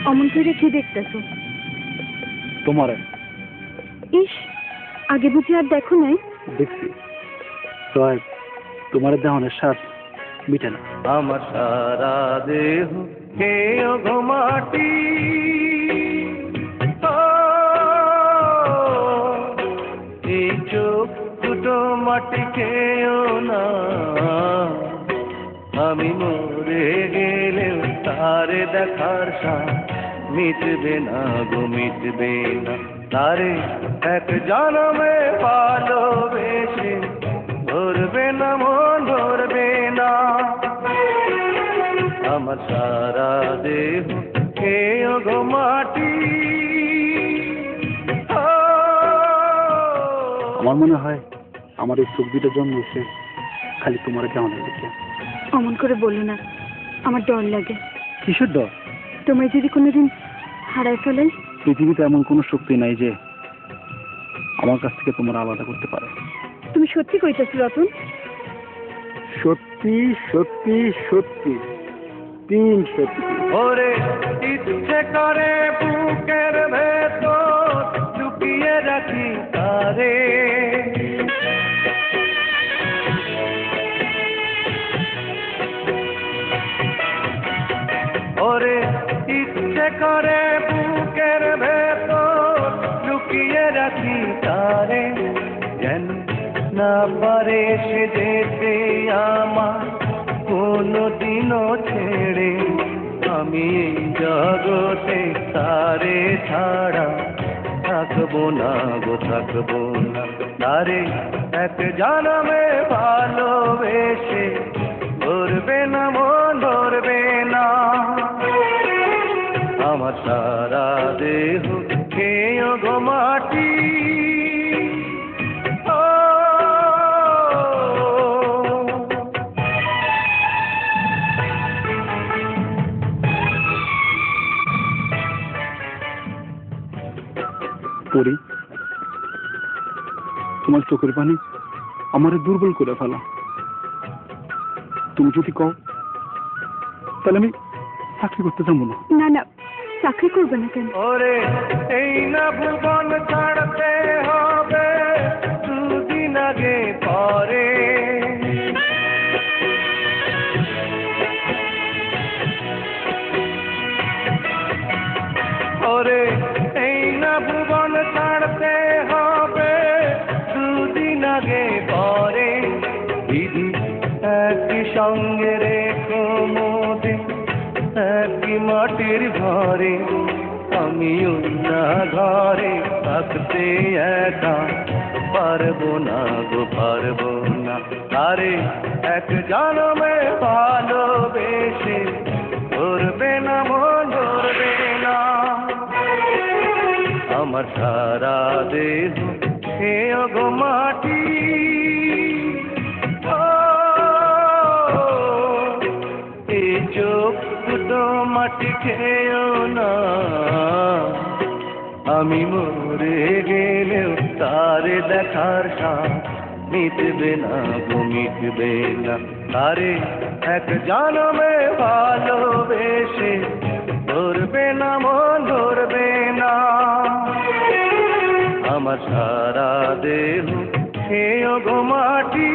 অমন করে কি দেখতেছো? তোমারে। ইস, আগে বুঝি আর দেখো নাই? দেখছি তয় তোমার দেহনের শ্বাস মিটে না। আমার সারা দেহ খেয়ে ঘুমাটি, এই চোখ দুটো মাটি খেয়েও না, আমি মরে গেলেও তারে দেখার সাথ মিটবে না গো, মিটবে না। তারে এক জন্মে ভালোবেসে ধরবে না মন, ধরবে না। আমার সারা দেহ খেয়ে গো মাটি। আমার মনে হয় আমার এই চোখ দুটো জন্মেছে খালি তোমার দেহনের দেখে। অমন করে বলো না, আমার ডর লাগে। কিসের ডর? তোমায় যদি কোনোদিন হারায় ফেলাই? পৃথিবীতে এমন কোনো শক্তি নাই যে আমার কাছ থেকে তোমার আলাদা করতে পারে। তুমি সত্যি কইতেছো রতন? সত্যি সত্যি সত্যি, তিন সত্যি। ওরে ইচ্ছে করে বুকের ভেতর লুকিয়ে রাখি তারে, ওরে ইচ্ছে করে বুকের ভেতর লুকিয়ে রাখি তারে, যেন না পারে সে যেতে আমার কোনদিনও ছেড়ে। আমি এই জগতে তারে ছাড়া থাকবো না গো, থাকবো না। তারে এক জন্মে ভালোবেসে ধরবে না মন, ধরবে না। আমার সারা দেহ খেয়ে গো মাটি। পরি, তোমার চোখের পানি আমারে দুর্বল করে ফেলা। তুমি যদি কও তাহলে আমি চাকরি করতে যাবো না। না না, চাকরি করবে না কেন? ওরে এই না ভুবন ছাড়তে হবে দুদিন আগে পরে, ওরে এই না ভুবন ছাড়তে হবে দুদিন আগে পরে। দিদি একই সঙ্গে রেখো মোদে একই মাটির ঘরে, আমি না ঘরে থাকতে একা পারবো না গো, পারবো না। তারে এক জন্মে ভালোবেসে ধরবে না মন, ধরবে না। আমার সারা দেহ খেয়ে গো মাটি। এই চোখ দুটো মাটি খেয়েও না, আমি মরে গেলেও তারে দেখার সাথ মিটবে না গো, মিটবে না। তারে এক জন্মে ভালোবেসে ধরবে না মন, ধরবে না। আমার সারা দেহ খেয়ে গো মাটি।